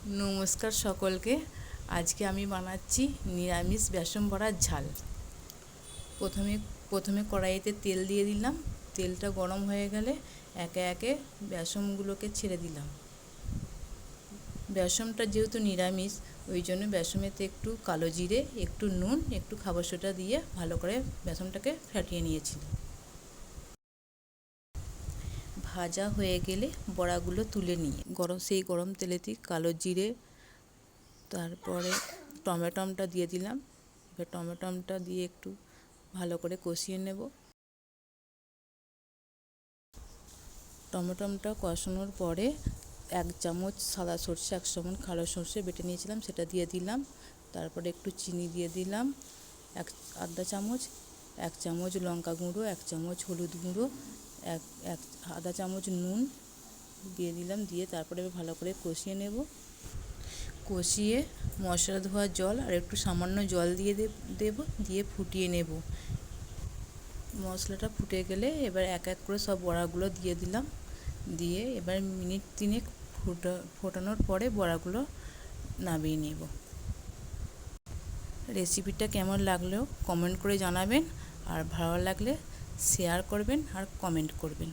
নমস্কার সকলকে। আজকে আমি বানাচ্ছি নিরামিষ বেসন বড়ার ঝাল। প্রথমে প্রথমে কড়াইতে তেল দিয়ে দিলাম। তেলটা গরম হয়ে গেলে একে একে বেসনগুলোকে ছেড়ে দিলাম। বেসনটা যেহেতু নিরামিষ, ওই জন্য বেসনেতে একটু কালো জিরে, একটু নুন, একটু খাবার সোডা দিয়ে ভালো করে বেসনটাকে ফেটিয়ে নিয়েছিলাম। ভাজা হয়ে গেলে বড়াগুলো তুলে নিয়ে সেই গরম তেলেতে কালো জিরে, তারপরে টমেটোটা দিয়ে দিলাম। এবার টমেটোটা দিয়ে একটু ভালো করে কষিয়ে নেব। টমেটোটা কষানোর পরে 1 চামচ সাদা সর্ষে, 1 চামচ কালো সর্ষে বেটে নিয়েছিলাম, সেটা দিয়ে দিলাম। তারপরে একটু চিনি দিয়ে দিলাম, আধা চামচ, 1 চামচ লঙ্কা গুঁড়ো, 1 চামচ হলুদ গুঁড়ো, আধা চামচ নুন দিয়ে দিলাম। দিয়ে তারপরে ভালো করে কষিয়ে নেব। কষিয়ে মশলা ধোয়া জল আর একটু সামান্য জল দিয়ে দেব, দিয়ে ফুটিয়ে নেব। মশলাটা ফুটে গেলে এবার এক এক করে সব বড়াগুলো দিয়ে দিলাম। দিয়ে এবার মিনিট 3 ফোটানোর পরে বড়াগুলো নামিয়ে নেব। রেসিপিটা কেমন লাগলো কমেন্ট করে জানাবেন, আর ভালো লাগলে শেয়ার করবেন আর কমেন্ট করবেন।